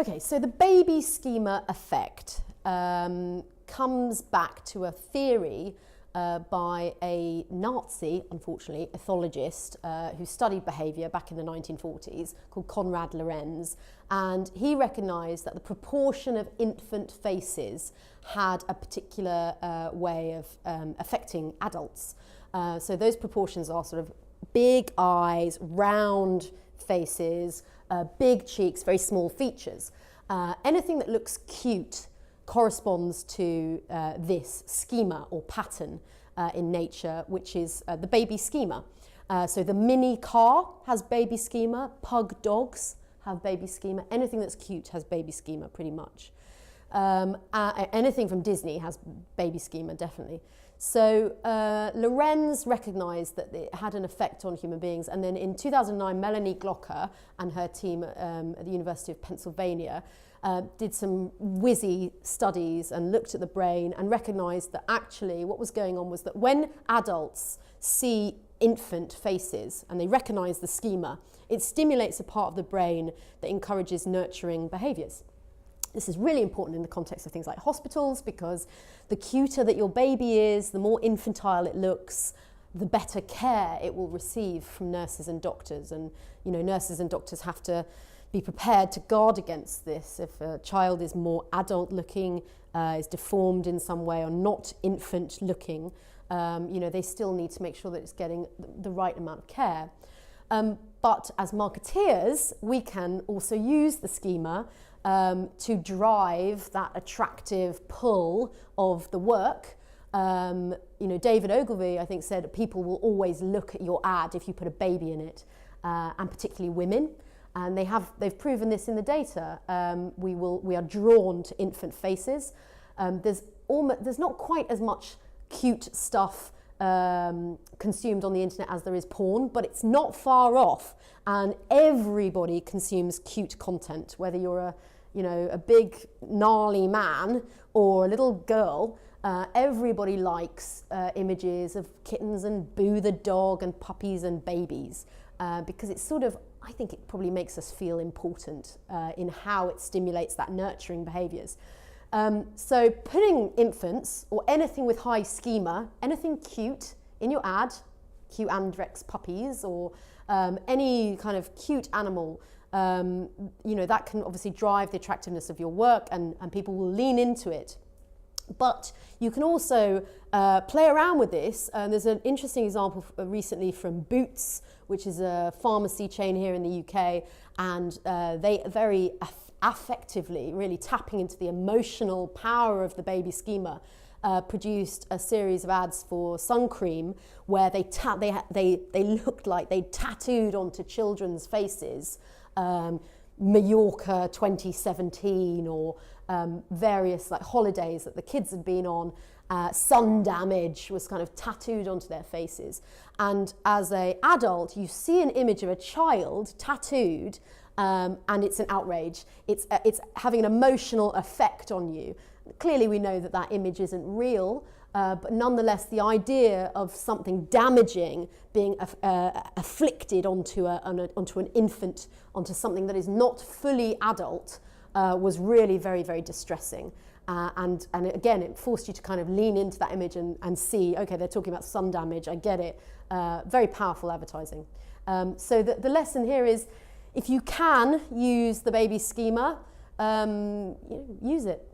Okay, so the baby schema effect comes back to a theory by a Nazi, unfortunately, ethologist who studied behaviour back in the 1940s called Konrad Lorenz, and he recognised that the proportion of infant faces had a particular way of affecting adults. So those proportions are sort of big eyes, round faces, big cheeks, very small features. Anything that looks cute corresponds to this schema or pattern in nature, which is the baby schema. So the mini car has baby schema, pug dogs have baby schema, anything that's cute has baby schema pretty much. Anything from Disney has baby schema, definitely. So Lorenz recognised that it had an effect on human beings, and then in 2009 Melanie Glocker and her team at the University of Pennsylvania did some whizzy studies and looked at the brain and recognised that actually what was going on was that when adults see infant faces and they recognise the schema, it stimulates a part of the brain that encourages nurturing behaviours. This is really important in the context of things like hospitals, because the cuter that your baby is, the more infantile it looks, the better care it will receive from nurses and doctors. And you know, nurses and doctors have to be prepared to guard against this. If a child is more adult looking, is deformed in some way, or not infant looking, you know, they still need to make sure that it's getting the right amount of care. But as marketeers, we can also use the schema to drive that attractive pull of the work. You know, David Ogilvy, I think, said people will always look at your ad if you put a baby in it, and particularly women. And they've proven this in the data. We are drawn to infant faces. There's not quite as much cute stuff consumed on the internet as there is porn, but it's not far off. And everybody consumes cute content, whether you're a big gnarly man or a little girl. Everybody likes images of kittens and Boo the dog and puppies and babies, because it's sort of, I think it probably makes us feel important in how it stimulates that nurturing behaviours. So putting infants or anything with high schema, anything cute in your ad, cute Andrex puppies or any kind of cute animal, you know, that can obviously drive the attractiveness of your work, and people will lean into it. But you can also play around with this. There's an interesting example recently from Boots, which is a pharmacy chain here in the UK, and they very affectively, really tapping into the emotional power of the baby schema, produced a series of ads for sun cream where they looked like they tattooed onto children's faces Mallorca 2017 or various like holidays that the kids had been on. Sun damage was kind of tattooed onto their faces, and as an adult you see an image of a child tattooed, and it's an outrage. It's having an emotional effect on you. Clearly we know that that image isn't real, but nonetheless the idea of something damaging being afflicted onto an infant, onto something that is not fully adult, was really very, very distressing. And again, it forced you to kind of lean into that image and see, okay, they're talking about sun damage, I get it. Very powerful advertising. So the lesson here is, if you can use the baby schema, use it.